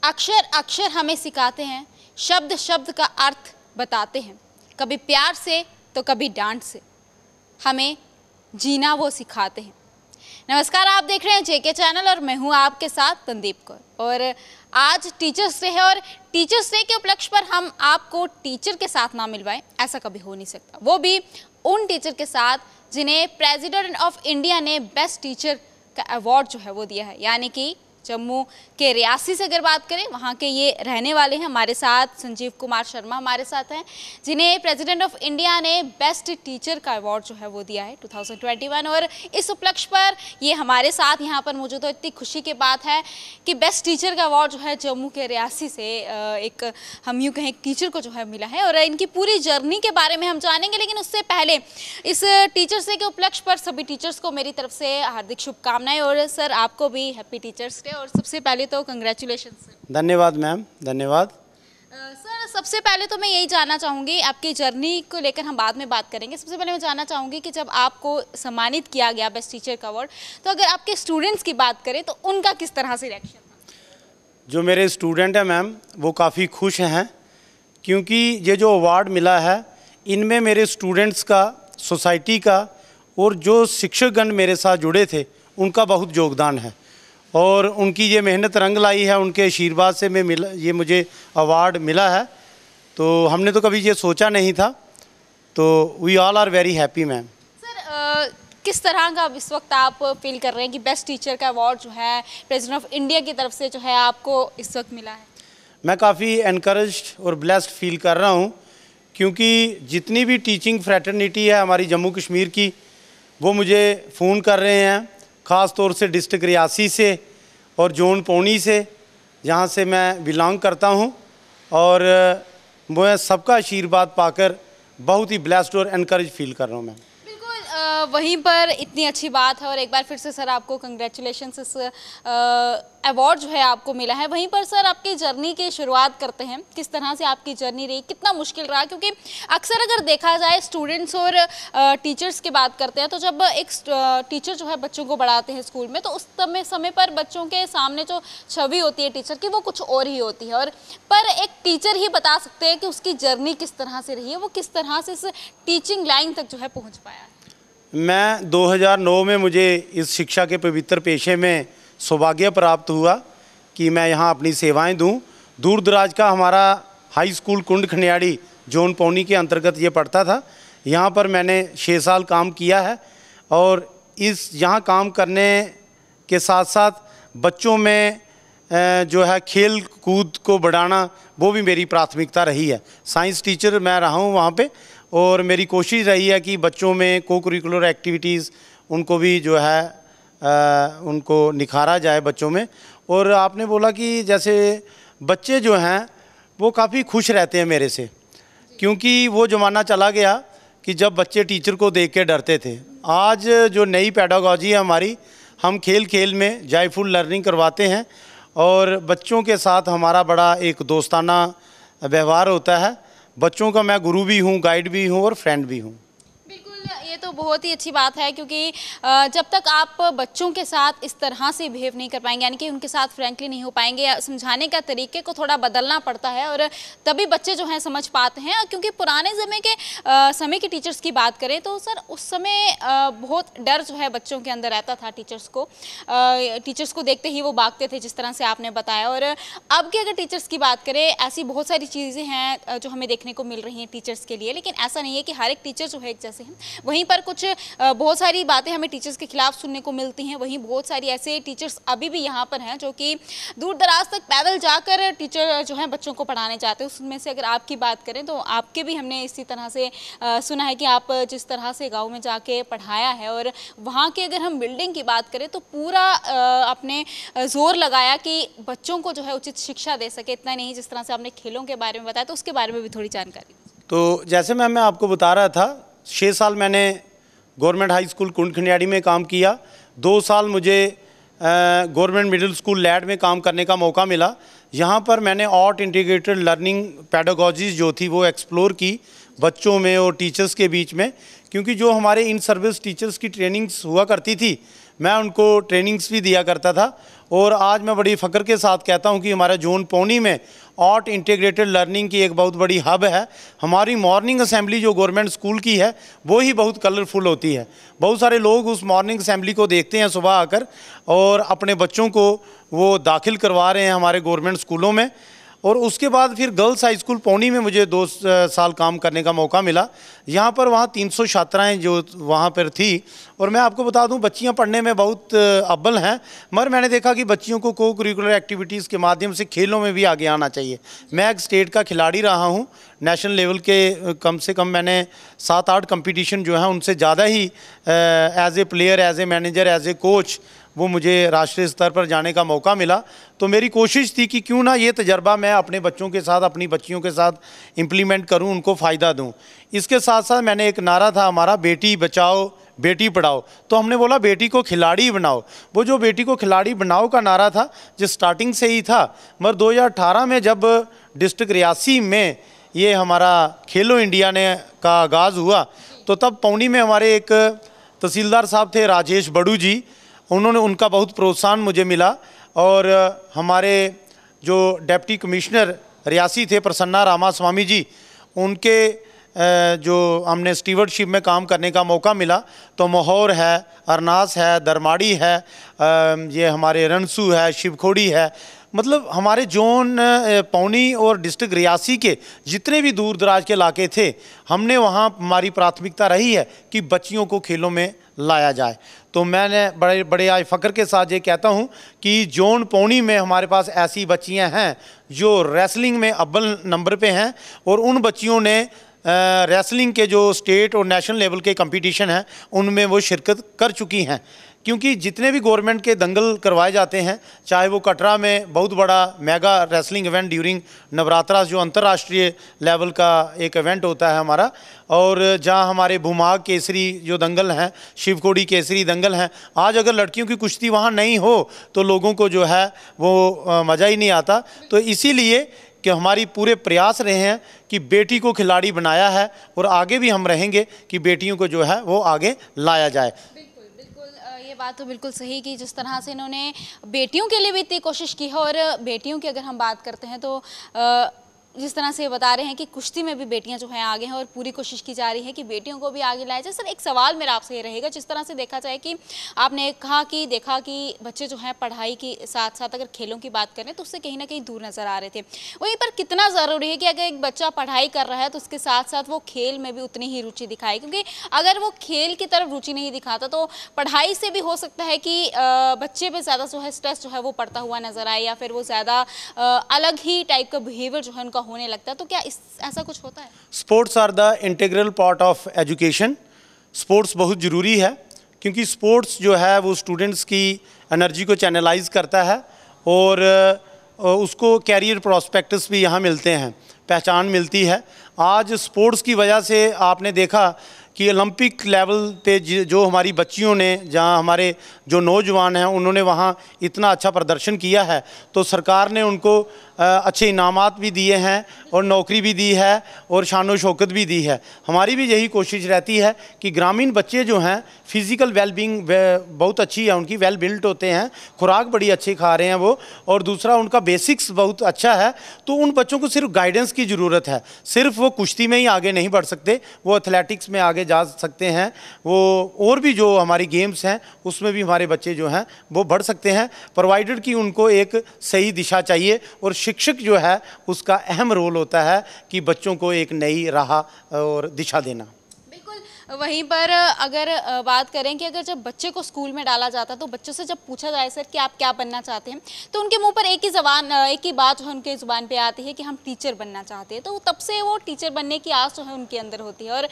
अक्षर अक्षर हमें सिखाते हैं, शब्द शब्द का अर्थ बताते हैं, कभी प्यार से तो कभी डांट से हमें जीना वो सिखाते हैं। नमस्कार, आप देख रहे हैं जेके चैनल और मैं हूं आपके साथ तनदीप कौर। और आज टीचर्स डे है और टीचर्स डे के उपलक्ष्य पर हम आपको टीचर के साथ ना मिलवाएं, ऐसा कभी हो नहीं सकता। वो भी उन टीचर के साथ जिन्हें प्रेसिडेंट ऑफ इंडिया ने बेस्ट टीचर का अवार्ड जो है वो दिया है, यानी कि जम्मू के रियासी से अगर बात करें, वहाँ के ये रहने वाले हैं। हमारे साथ संजीव कुमार शर्मा हमारे साथ हैं, जिन्हें प्रेसिडेंट ऑफ इंडिया ने बेस्ट टीचर का अवार्ड जो है वो दिया है 2021। और इस उपलक्ष्य पर ये हमारे साथ यहाँ पर मौजूद हो। इतनी खुशी की बात है कि बेस्ट टीचर का अवार्ड जो है जम्मू के रियासी से एक हम यूँ कहें टीचर को जो है मिला है। और इनकी पूरी जर्नी के बारे में हम जानेंगे, लेकिन उससे पहले इस टीचर्स डे के उपलक्ष्य पर सभी टीचर्स को मेरी तरफ से हार्दिक शुभकामनाएं। और सर, आपको भी हैप्पी टीचर्स डे। और सबसे पहले तो कंग्रेचुलेशन सर। धन्यवाद मैम, धन्यवाद। सर, सबसे पहले तो मैं यही जानना चाहूँगी, आपकी जर्नी को लेकर हम बाद में बात करेंगे। सबसे पहले मैं जानना चाहूँगी कि जब आपको सम्मानित किया गया बेस्ट टीचर का अवार्ड, तो अगर आपके स्टूडेंट्स की बात करें तो उनका किस तरह से रिएक्शन था? जो मेरे स्टूडेंट हैं मैम, वो काफ़ी खुश हैं, क्योंकि ये जो अवार्ड मिला है, इनमें मेरे स्टूडेंट्स का, सोसाइटी का और जो शिक्षकगण मेरे साथ जुड़े थे उनका बहुत योगदान है। और उनकी ये मेहनत रंग लाई है, उनके आशीर्वाद से ये मुझे अवार्ड मिला है। तो हमने तो कभी ये सोचा नहीं था। तो we all are very happy ma'am. Sir, किस तरह का इस वक्त आप फील कर रहे हैं कि बेस्ट टीचर का अवार्ड जो है प्रेसिडेंट ऑफ इंडिया की तरफ से जो है आपको इस वक्त मिला है? मैं काफ़ी एनकरेज्ड और ब्लेस्ड फील कर रहा हूँ, क्योंकि जितनी भी टीचिंग फ्रेटर्निटी है हमारी जम्मू कश्मीर की, वो मुझे फ़ोन कर रहे हैं, ख़ास तौर से डिस्ट्रिक्ट रियासी से और जोन पौनी से, जहाँ से मैं बिलोंग करता हूँ। और मैं सबका आशीर्वाद पाकर बहुत ही ब्लेस्ड और एनकरेज फील कर रहा हूँ मैं। वहीं पर इतनी अच्छी बात है और एक बार फिर से सर आपको कंग्रेचुलेशन, इस अवार्ड जो है आपको मिला है। वहीं पर सर आपकी जर्नी की शुरुआत करते हैं, किस तरह से आपकी जर्नी रही, कितना मुश्किल रहा? क्योंकि अक्सर अगर देखा जाए स्टूडेंट्स और टीचर्स की बात करते हैं, तो जब एक टीचर जो है बच्चों को पढ़ाते हैं स्कूल में, तो उस समय पर बच्चों के सामने जो छवि होती है टीचर की, वो कुछ और ही होती है। और पर एक टीचर ही बता सकते हैं कि उसकी जर्नी किस तरह से रही है, वो किस तरह से इस टीचिंग लाइन तक जो है पहुँच पाया है। मैं 2009 में मुझे इस शिक्षा के पवित्र पेशे में सौभाग्य प्राप्त हुआ कि मैं यहाँ अपनी सेवाएं दूं। दूर दराज का हमारा हाई स्कूल कुंड खनियाड़ी जोन पौनी के अंतर्गत ये पढ़ता था। यहाँ पर मैंने 6 साल काम किया है और यहाँ काम करने के साथ साथ बच्चों में जो है खेल कूद को बढ़ाना, वो भी मेरी प्राथमिकता रही है। साइंस टीचर मैं रहा हूँ वहाँ पे, और मेरी कोशिश रही है कि बच्चों में को करिकुलर एक्टिविटीज़ उनको भी जो है उनको निखारा जाए बच्चों में। और आपने बोला कि जैसे बच्चे जो हैं वो काफ़ी खुश रहते हैं मेरे से, क्योंकि वो ज़माना चला गया कि जब बच्चे टीचर को देख के डरते थे। आज जो नई पेडागॉजी है हमारी, हम खेल खेल में जॉयफुल लर्निंग करवाते हैं और बच्चों के साथ हमारा बड़ा एक दोस्ताना व्यवहार होता है। बच्चों का मैं गुरु भी हूँ, गाइड भी हूँ और फ्रेंड भी हूँ। ये तो बहुत ही अच्छी बात है, क्योंकि जब तक आप बच्चों के साथ इस तरह से बिहेव नहीं कर पाएंगे, यानी कि उनके साथ फ्रैंकली नहीं हो पाएंगे, समझाने का तरीके को थोड़ा बदलना पड़ता है और तभी बच्चे जो हैं समझ पाते हैं। क्योंकि पुराने समय के टीचर्स की बात करें तो सर उस समय बहुत डर जो है बच्चों के अंदर रहता था। टीचर्स को देखते ही वो भागते थे, जिस तरह से आपने बताया। और अब के अगर टीचर्स की बात करें, ऐसी बहुत सारी चीज़ें हैं जो हमें देखने को मिल रही हैं टीचर्स के लिए, लेकिन ऐसा नहीं है कि हर एक टीचर जो है एक जैसे हैं। वहीं पर कुछ बहुत सारी बातें हमें टीचर्स के खिलाफ सुनने को मिलती हैं। वहीं बहुत सारी ऐसे टीचर्स अभी भी यहाँ पर हैं जो कि दूर दराज तक पैदल जाकर टीचर जो है बच्चों को पढ़ाने जाते हैं। उसमें से अगर आपकी बात करें तो आपके भी हमने इसी तरह से सुना है कि आप जिस तरह से गाँव में जाके पढ़ाया है, और वहाँ की अगर हम बिल्डिंग की बात करें तो पूरा आपने जोर लगाया कि बच्चों को जो है उचित शिक्षा दे सके। इतना नहीं, जिस तरह से आपने खेलों के बारे में बताया, तो उसके बारे में भी थोड़ी जानकारी। तो जैसे मैं आपको बता रहा था, 6 साल मैंने गवर्नमेंट हाई स्कूल कुंड खनियाड़ी में काम किया। 2 साल मुझे गवर्नमेंट मिडिल स्कूल लैड में काम करने का मौका मिला। यहाँ पर मैंने आर्ट इंटीग्रेटेड लर्निंग पेडागॉजीज जो थी वो एक्सप्लोर की बच्चों में और टीचर्स के बीच में, क्योंकि जो हमारे इन सर्विस टीचर्स की ट्रेनिंग्स हुआ करती थी, मैं उनको ट्रेनिंग्स भी दिया करता था और आज मैं बड़ी फ़ख्र के साथ कहता हूं कि हमारा जोन पौनी में आर्ट इंटीग्रेटेड लर्निंग की एक बहुत बड़ी हब है। हमारी मॉर्निंग असेंबली जो गवर्नमेंट स्कूल की है वो ही बहुत कलरफुल होती है। बहुत सारे लोग उस मॉर्निंग असेंबली को देखते हैं सुबह आकर और अपने बच्चों को वो दाखिल करवा रहे हैं हमारे गवर्नमेंट स्कूलों में। और उसके बाद फिर गर्ल्स हाई स्कूल पौनी में मुझे 2 साल काम करने का मौका मिला। यहाँ पर वहाँ 300 छात्राएँ जो वहाँ पर थी, और मैं आपको बता दूँ बच्चियाँ पढ़ने में बहुत अव्वल हैं, मगर मैंने देखा कि बच्चियों को को करिकुलर एक्टिविटीज़ के माध्यम से खेलों में भी आगे आना चाहिए। मैं एक स्टेट का खिलाड़ी रहा हूँ, नेशनल लेवल के कम से कम मैंने 7-8 कंपटीशन जो हैं उनसे ज़्यादा ही as a player, as a manager, as a coach वो मुझे राष्ट्रीय स्तर पर जाने का मौका मिला। तो मेरी कोशिश थी कि क्यों ना ये तजर्बा मैं अपने बच्चों के साथ, अपनी बच्चियों के साथ इम्प्लीमेंट करूं, उनको फ़ायदा दूं। इसके साथ साथ मैंने एक नारा था हमारा, बेटी बचाओ बेटी पढ़ाओ। तो हमने बोला बेटी को खिलाड़ी बनाओ। वो जो बेटी को खिलाड़ी बनाओ का नारा था जो स्टार्टिंग से ही था, मगर 2018 में जब डिस्ट्रिक्ट रियासी में ये हमारा खेलो इंडिया ने का आगाज़ हुआ तो तब पौनी में हमारे एक तहसीलदार साहब थे राजेश बड़ू जी, उनका बहुत प्रोत्साहन मुझे मिला। और हमारे जो डिप्टी कमिश्नर रियासी थे प्रसन्ना रामा स्वामी जी, उनके जो हमने स्टीवर्डशिप में काम करने का मौका मिला। तो मोहर है, अरनास है, दरमाड़ी है, ये हमारे रनसू है, शिवखोड़ी है, मतलब हमारे जोन पौनी और डिस्ट्रिक्ट रियासी के जितने भी दूर दराज के इलाके थे, हमने वहाँ हमारी प्राथमिकता रही है कि बच्चियों को खेलों में लाया जाए। तो मैंने बड़े आज फ़ख्र के साथ ये कहता हूँ कि जोन पौनी में हमारे पास ऐसी बच्चियाँ हैं जो रेसलिंग में अव्वल नंबर पे हैं, और उन बच्चियों ने रेसलिंग के जो स्टेट और नेशनल लेवल के कंपटीशन हैं उनमें वो शिरकत कर चुकी हैं। क्योंकि जितने भी गवर्नमेंट के दंगल करवाए जाते हैं, चाहे वो कटरा में बहुत बड़ा mega wrestling event during Navratra जो अंतर्राष्ट्रीय लेवल का एक इवेंट होता है हमारा, और जहां हमारे भूमाग केसरी जो दंगल हैं, शिवकोड़ी केसरी दंगल हैं, आज अगर लड़कियों की कुश्ती वहां नहीं हो तो लोगों को जो है वो मज़ा ही नहीं आता। तो इसीलिए कि हमारी पूरे प्रयास रहे हैं कि बेटी को खिलाड़ी बनाया है, और आगे भी हम रहेंगे कि बेटियों को जो है वो आगे लाया जाए। ये बात तो बिल्कुल सही कि जिस तरह से इन्होंने बेटियों के लिए भी इतनी कोशिश की है। और बेटियों की अगर हम बात करते हैं तो जिस तरह से बता रहे हैं कि कुश्ती में भी बेटियां जो हैं आगे हैं और पूरी कोशिश की जा रही है कि बेटियों को भी आगे लाया जाए। सर, एक सवाल मेरा आपसे ये रहेगा, जिस तरह से देखा जाए कि आपने कहा कि देखा कि बच्चे जो हैं पढ़ाई के साथ साथ अगर खेलों की बात करें तो उससे कहीं ना कहीं दूर नज़र आ रहे थे, वहीं पर कितना ज़रूरी है कि अगर एक बच्चा पढ़ाई कर रहा है तो उसके साथ साथ वो खेल में भी उतनी ही रुचि दिखाए, क्योंकि अगर वो खेल की तरफ रुचि नहीं दिखाता तो पढ़ाई से भी हो सकता है कि बच्चे पर ज़्यादा जो है स्ट्रेस जो है वो पड़ता हुआ नज़र आए, या फिर वो ज़्यादा अलग ही टाइप का बिहेवियर जो है उनका होने लगता है। तो क्या ऐसा कुछ होता है? Sports are the integral part of education. Sports बहुत ज़रूरी है क्योंकि स्पोर्ट्स जो है वो स्टूडेंट्स की एनर्जी को चैनलाइज करता है और उसको कैरियर प्रोस्पेक्टस भी यहाँ मिलते हैं, पहचान मिलती है। आज स्पोर्ट्स की वजह से आपने देखा कि ओलंपिक लेवल पे जो हमारी बच्चियों ने, जहाँ हमारे जो नौजवान हैं उन्होंने वहाँ इतना अच्छा प्रदर्शन किया है, तो सरकार ने उनको अच्छे इनामात भी दिए हैं और नौकरी भी दी है और शान शौकत भी दी है। हमारी भी यही कोशिश रहती है कि ग्रामीण बच्चे जो हैं फिज़िकल वेलबींग बहुत अच्छी है उनकी, वेल बिल्ट होते हैं, खुराक बड़ी अच्छी खा रहे हैं वो, और दूसरा उनका बेसिक्स बहुत अच्छा है। तो उन बच्चों को सिर्फ गाइडेंस की ज़रूरत है, सिर्फ वो कुश्ती में ही आगे नहीं बढ़ सकते, वो एथलेटिक्स में आगे जा सकते हैं, वो और भी जो हमारी गेम्स हैं उसमें भी हमारे बच्चे जो हैं वो बढ़ सकते हैं, प्रोवाइडेड कि उनको एक सही दिशा चाहिए। और शिक्षक जो है उसका अहम रोल होता है कि बच्चों को एक नई राह और दिशा देना। वहीं पर अगर बात करें कि अगर जब बच्चे को स्कूल में डाला जाता है तो बच्चों से जब पूछा जाए सर कि आप क्या बनना चाहते हैं, तो उनके मुंह पर एक ही बात जो है उनके ज़ुबान पे आती है कि हम टीचर बनना चाहते हैं। तो तब से वो टीचर बनने की आस जो है उनके अंदर होती है। और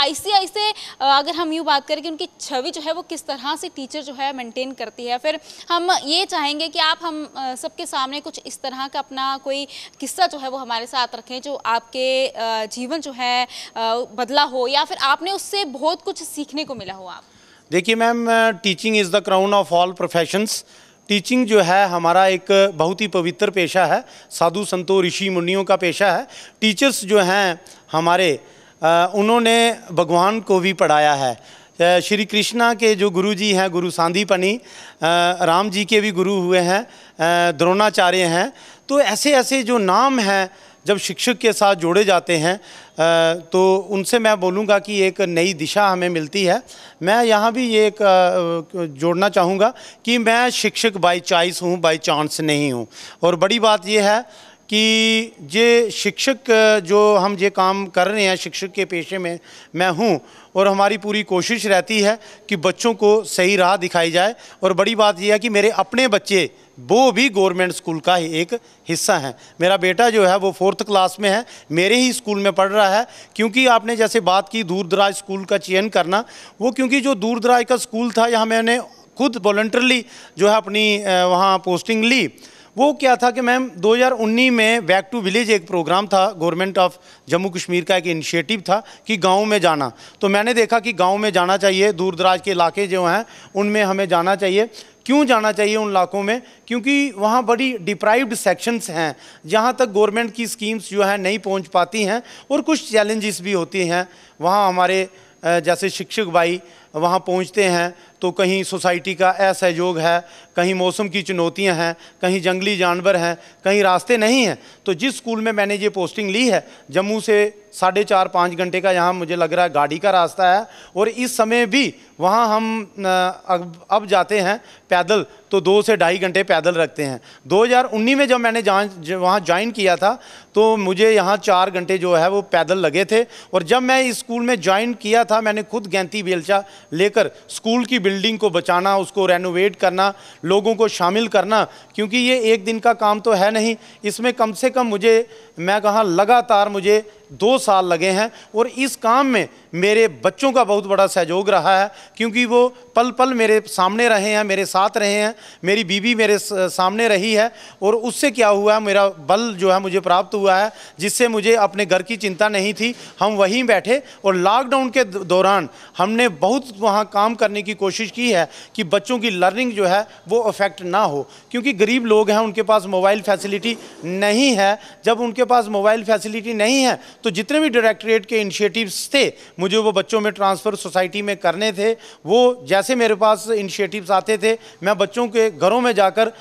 ऐसे अगर हम यूँ बात करें कि उनकी छवि जो है वो किस तरह से टीचर जो है मेनटेन करती है, फिर हम ये चाहेंगे कि आप हम सबके सामने कुछ इस तरह का अपना कोई किस्सा जो है वो हमारे साथ रखें जो आपके जीवन जो है बदला हो, या फिर आपने उससे बहुत कुछ सीखने को मिला हो। आप देखिए ma'am, teaching is the crown of all professions. Teaching जो है हमारा एक बहुत ही पवित्र पेशा है, साधु संतों ऋषि मुनियों का पेशा है। टीचर्स जो हैं हमारे उन्होंने भगवान को भी पढ़ाया है। श्री कृष्णा के जो गुरु जी हैं, गुरु सांदीपनी, राम जी के भी गुरु हुए हैं, द्रोणाचार्य हैं। तो ऐसे ऐसे जो नाम हैं जब शिक्षक के साथ जोड़े जाते हैं तो उनसे मैं बोलूँगा कि एक नई दिशा हमें मिलती है। मैं यहाँ भी ये एक जोड़ना चाहूँगा कि मैं शिक्षक बाय चॉइस हूँ, बाय चांस नहीं हूँ। और बड़ी बात ये है कि ये शिक्षक जो हम ये काम कर रहे हैं, शिक्षक के पेशे में मैं हूँ, और हमारी पूरी कोशिश रहती है कि बच्चों को सही राह दिखाई जाए। और बड़ी बात यह है कि मेरे अपने बच्चे वो भी गवर्नमेंट स्कूल का ही एक हिस्सा हैं। मेरा बेटा जो है वो 4th क्लास में है, मेरे ही स्कूल में पढ़ रहा है। क्योंकि आपने जैसे बात की दूर दराज स्कूल का चयन करना, वो क्योंकि जो दूर दराज का स्कूल था, यहाँ मैंने खुद वॉलंटरली जो है अपनी वहाँ पोस्टिंग ली। वो क्या था कि मैम 2019 में बैक टू विलेज एक प्रोग्राम था, गवर्नमेंट ऑफ जम्मू कश्मीर का एक इनिशिएटिव था कि गांव में जाना। तो मैंने देखा कि गांव में जाना चाहिए, दूर दराज के इलाके जो हैं उनमें हमें जाना चाहिए। क्यों जाना चाहिए उन इलाकों में? क्योंकि वहाँ बड़ी डिप्राइव्ड सेक्शंस हैं जहाँ तक गवर्नमेंट की स्कीम्स जो है नहीं पहुँच पाती हैं, और कुछ चैलेंजेस भी होती हैं। वहाँ हमारे जैसे शिक्षक भाई वहाँ पहुँचते हैं तो कहीं सोसाइटी का असहयोग है, कहीं मौसम की चुनौतियाँ हैं, कहीं जंगली जानवर हैं, कहीं रास्ते नहीं हैं। तो जिस स्कूल में मैंने ये पोस्टिंग ली है, जम्मू से 4.5-5 घंटे का यहाँ मुझे लग रहा है गाड़ी का रास्ता है, और इस समय भी वहाँ हम अब जाते हैं पैदल तो 2 से 2.5 घंटे पैदल रखते हैं। 2019 में जब मैंने वहाँ ज्वाइन किया था तो मुझे यहाँ 4 घंटे जो है वो पैदल लगे थे। और जब मैं इस स्कूल में ज्वाइन किया था, मैंने खुद गैंती बेलचा लेकर स्कूल की बिल्डिंग को बचाना, उसको रेनोवेट करना, लोगों को शामिल करना, क्योंकि ये एक दिन का काम तो है नहीं। इसमें कम से कम मैं कहा लगातार मुझे 2 साल लगे हैं। और इस काम में मेरे बच्चों का बहुत बड़ा सहयोग रहा है, क्योंकि वो पल पल मेरे सामने रहे हैं, मेरे साथ रहे हैं। मेरी बीवी मेरे सामने रही है, और उससे क्या हुआ है, मेरा बल जो है मुझे प्राप्त हुआ है, जिससे मुझे अपने घर की चिंता नहीं थी। हम वहीं बैठे, और लॉकडाउन के दौरान हमने बहुत वहाँ काम करने की कोशिश की है कि बच्चों की लर्निंग जो है वो अफेक्ट ना हो। क्योंकि गरीब लोग हैं, उनके पास मोबाइल फैसिलिटी नहीं है। जब उनके पास मोबाइल फैसिलिटी नहीं है तो जितने भी डायरेक्टरेट के इनिशिएटिव्स थे, मुझे वो बच्चों में ट्रांसफ़र सोसाइटी में करने थे। वो जैसे मेरे पास इनिशिएटिव्स आते थे, मैं बच्चों के घरों में जाकर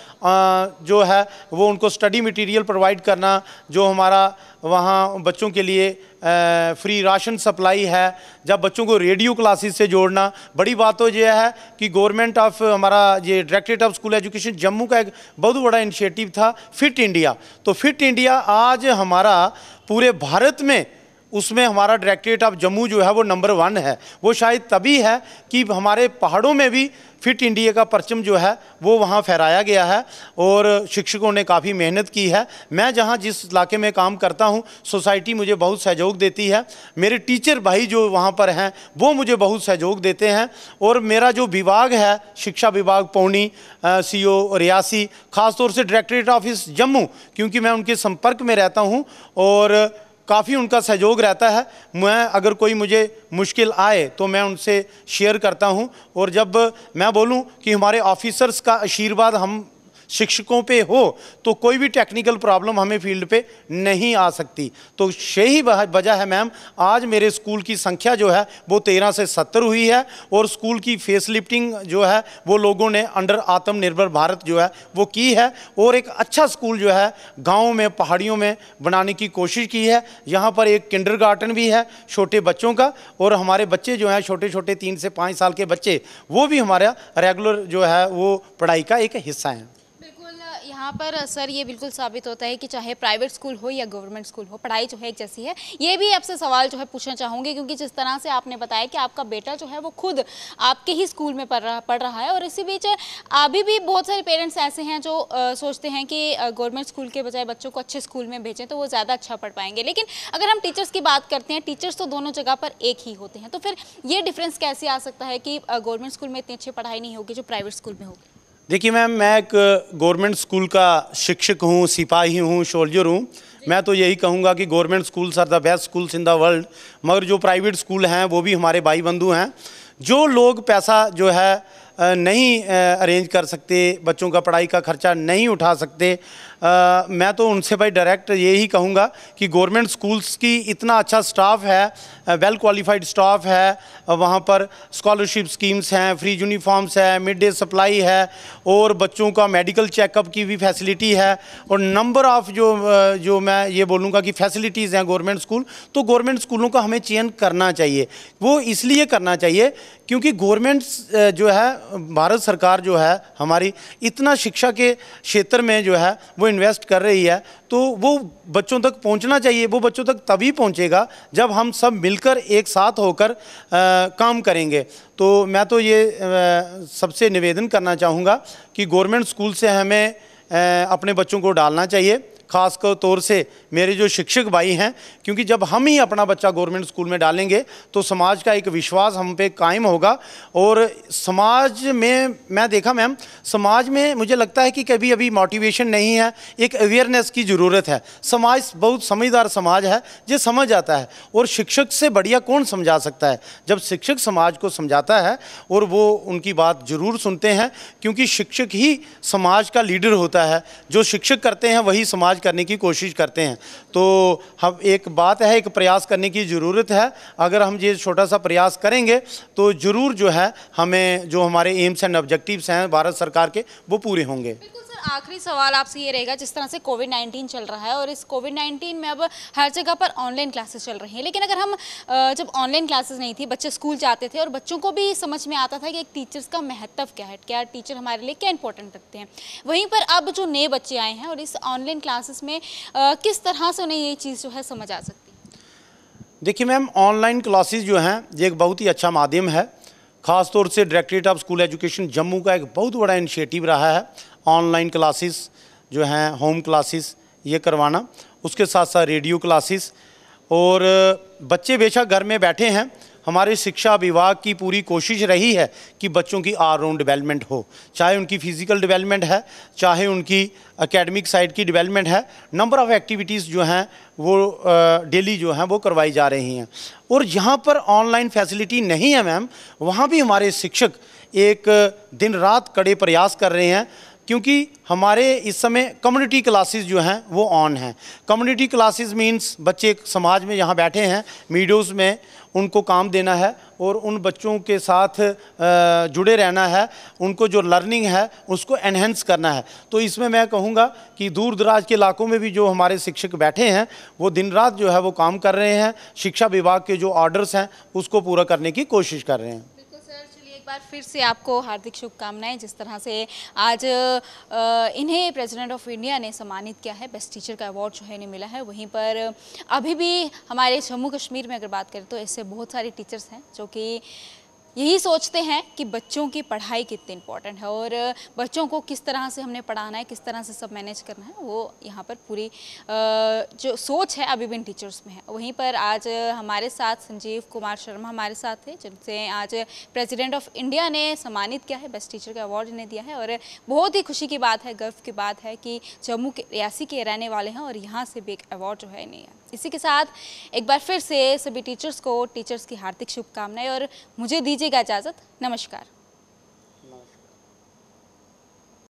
जो है वो उनको स्टडी मटेरियल प्रोवाइड करना, जो हमारा वहाँ बच्चों के लिए फ्री राशन सप्लाई है, जब बच्चों को रेडियो क्लासेस से जोड़ना। बड़ी बात तो यह है कि गवर्नमेंट ऑफ हमारा ये directorate of school education Jammu का एक बहुत बड़ा इनिशिएटिव था फिट इंडिया। तो फिट इंडिया आज हमारा पूरे भारत में, उसमें हमारा डायरेक्टरेट ऑफ जम्मू जो है वो नंबर 1 है। वो शायद तभी है कि हमारे पहाड़ों में भी फिट इंडिया का परचम जो है वो वहाँ फहराया गया है, और शिक्षकों ने काफ़ी मेहनत की है। मैं जहाँ जिस इलाके में काम करता हूँ, सोसाइटी मुझे बहुत सहयोग देती है। मेरे टीचर भाई जो वहाँ पर हैं वो मुझे बहुत सहयोग देते हैं। और मेरा जो विभाग है, शिक्षा विभाग पौनी, CO रियासी, ख़ासतौर से डायरेक्टरेट ऑफिस जम्मू, क्योंकि मैं उनके संपर्क में रहता हूँ और काफ़ी उनका सहयोग रहता है। मैं अगर कोई मुझे मुश्किल आए तो मैं उनसे शेयर करता हूं। और जब मैं बोलूं कि हमारे ऑफिसर्स का आशीर्वाद हम शिक्षकों पे हो तो कोई भी टेक्निकल प्रॉब्लम हमें फील्ड पे नहीं आ सकती। तो यही वजह है मैम, आज मेरे स्कूल की संख्या जो है वो 13 से 70 हुई है, और स्कूल की फेस लिफ्टिंग जो है वो लोगों ने अंडर आत्मनिर्भर भारत जो है वो की है, और एक अच्छा स्कूल जो है गाँव में, पहाड़ियों में बनाने की कोशिश की है। यहाँ पर एक किंडरगार्टन भी है छोटे बच्चों का, और हमारे बच्चे जो हैं छोटे छोटे 3 से 5 साल के बच्चे, वो भी हमारा रेगुलर जो है वो पढ़ाई का एक हिस्सा है। यहाँ पर सर ये बिल्कुल साबित होता है कि चाहे प्राइवेट स्कूल हो या गवर्नमेंट स्कूल हो, पढ़ाई जो है एक जैसी है। ये भी आपसे सवाल जो है पूछना चाहूँगी, क्योंकि जिस तरह से आपने बताया कि आपका बेटा जो है वो खुद आपके ही स्कूल में पढ़ रहा है, और इसी बीच अभी भी बहुत सारे पेरेंट्स ऐसे हैं जो सोचते हैं कि गवर्नमेंट स्कूल के बजाय बच्चों को अच्छे स्कूल में भेजें तो वो ज़्यादा अच्छा पढ़ पाएंगे। लेकिन अगर हम टीचर्स की बात करते हैं, टीचर्स तो दोनों जगह पर एक ही होते हैं, तो फिर ये डिफरेंस कैसे आ सकता है कि गवर्नमेंट स्कूल में इतनी अच्छी पढ़ाई नहीं होगी जो प्राइवेट स्कूल में होगी? देखिए मैम, मैं एक गवर्नमेंट स्कूल का शिक्षक हूँ, सिपाही हूँ, सोल्जर हूँ। मैं तो यही कहूँगा कि government schools are the best schools in the world. मगर जो प्राइवेट स्कूल हैं वो भी हमारे भाई बंधु हैं। जो लोग पैसा जो है नहीं अरेंज कर सकते, बच्चों का पढ़ाई का खर्चा नहीं उठा सकते, मैं तो उनसे भाई डायरेक्ट यही कहूँगा कि गवर्नमेंट स्कूल्स की इतना अच्छा स्टाफ है, वेल क्वालिफाइड स्टाफ है, वहाँ पर स्कॉलरशिप स्कीम्स हैं, फ्री यूनिफॉर्म्स है, मिड डे सप्लाई है, और बच्चों का मेडिकल चेकअप की भी फैसिलिटी है, और नंबर ऑफ़ जो मैं ये बोलूँगा कि फैसिलिटीज़ हैं गवर्नमेंट स्कूल। तो गवर्नमेंट स्कूलों का हमें चयन करना चाहिए। वो इसलिए करना चाहिए क्योंकि गवर्नमेंट जो है, भारत सरकार जो है हमारी, इतना शिक्षा के क्षेत्र में जो है वो इन्वेस्ट कर रही है, तो वो बच्चों तक पहुंचना चाहिए। वो बच्चों तक तभी पहुंचेगा जब हम सब मिलकर एक साथ होकर काम करेंगे। तो मैं तो ये सबसे निवेदन करना चाहूँगा कि गवर्नमेंट स्कूल से हमें अपने बच्चों को डालना चाहिए, ख़ास तौर से मेरे जो शिक्षक भाई हैं, क्योंकि जब हम ही अपना बच्चा गवर्नमेंट स्कूल में डालेंगे तो समाज का एक विश्वास हम पे कायम होगा। और समाज में मैं देखा मैम, समाज में मुझे लगता है कि कभी अभी मोटिवेशन नहीं है, एक अवेयरनेस की ज़रूरत है। समाज बहुत समझदार समाज है, जो समझ आता है, और शिक्षक से बढ़िया कौन समझा सकता है। जब शिक्षक समाज को समझाता है और वो उनकी बात ज़रूर सुनते हैं, क्योंकि शिक्षक ही समाज का लीडर होता है। जो शिक्षक करते हैं वही समाज करने की कोशिश करते हैं। तो हम एक बात है, एक प्रयास करने की ज़रूरत है। अगर हम ये छोटा सा प्रयास करेंगे तो ज़रूर जो है हमें जो हमारे एम्स एंड ऑब्जेक्टिव्स हैं भारत सरकार के, वो पूरे होंगे। बिल्कुल सर, आखिरी सवाल आपसे ये रहेगा, जिस तरह से कोविड-19 चल रहा है और इस कोविड-19 में अब हर जगह पर ऑनलाइन क्लासेस चल रही हैं, लेकिन अगर हम जब ऑनलाइन क्लासेस नहीं थी, बच्चे स्कूल जाते थे और बच्चों को भी समझ में आता था कि एक टीचर्स का महत्व क्या है, क्या टीचर हमारे लिए क्या इंपॉर्टेंट रखते हैं। वहीं पर अब जो नए बच्चे आए हैं और इस ऑनलाइन क्लासेस में किस तरह से उन्हें ये चीज़ जो है समझ आ सकती है? देखिए मैम, ऑनलाइन क्लासेस जो हैं ये एक बहुत ही अच्छा माध्यम है। ख़ास तौर से directorate of school education Jammu का एक बहुत बड़ा इनिशिएटिव रहा है ऑनलाइन क्लासेस जो हैं, होम क्लासेस ये करवाना, उसके साथ साथ रेडियो क्लासेस। और बच्चे बेशक घर में बैठे हैं, हमारे शिक्षा विभाग की पूरी कोशिश रही है कि बच्चों की ऑलराउंड डेवलपमेंट हो, चाहे उनकी फ़िज़िकल डेवलपमेंट है, चाहे उनकी एकेडमिक साइड की डेवलपमेंट है। नंबर ऑफ़ एक्टिविटीज़ जो हैं वो डेली जो हैं वो करवाई जा रही हैं। और जहाँ पर ऑनलाइन फैसिलिटी नहीं है मैम, वहाँ भी हमारे शिक्षक एक दिन रात कड़े प्रयास कर रहे हैं, क्योंकि हमारे इस समय कम्युनिटी क्लासेस जो हैं वो ऑन हैं। कम्युनिटी क्लासेस मींस बच्चे समाज में यहाँ बैठे हैं, मीडियोज़ में उनको काम देना है और उन बच्चों के साथ जुड़े रहना है, उनको जो लर्निंग है उसको एनहेंस करना है। तो इसमें मैं कहूँगा कि दूर दराज के इलाकों में भी जो हमारे शिक्षक बैठे हैं वो दिन रात जो है वो काम कर रहे हैं, शिक्षा विभाग के जो ऑर्डर्स हैं उसको पूरा करने की कोशिश कर रहे हैं। एक बार फिर से आपको हार्दिक शुभकामनाएं। जिस तरह से आज इन्हें प्रेसिडेंट ऑफ इंडिया ने सम्मानित किया है, बेस्ट टीचर का अवार्ड जो है इन्हें मिला है। वहीं पर अभी भी हमारे जम्मू कश्मीर में अगर बात करें तो ऐसे बहुत सारे टीचर्स हैं जो कि यही सोचते हैं कि बच्चों की पढ़ाई कितनी इंपॉर्टेंट है और बच्चों को किस तरह से हमने पढ़ाना है, किस तरह से सब मैनेज करना है, वो यहाँ पर पूरी जो सोच है अभी भी इन टीचर्स में है। वहीं पर आज हमारे साथ संजीव कुमार शर्मा हमारे साथ थे, जिनसे आज प्रेसिडेंट ऑफ इंडिया ने सम्मानित किया है, बेस्ट टीचर का अवार्ड इन्हें दिया है। और बहुत ही खुशी की बात है, गर्व की बात है कि जम्मू के रियासी के रहने वाले हैं और यहाँ से भी एक अवार्ड जो है इन्हें। इसी के साथ एक बार फिर से सभी टीचर्स को टीचर्स की हार्दिक शुभकामनाएं और मुझे दीजिएगा इजाज़त। नमस्कार।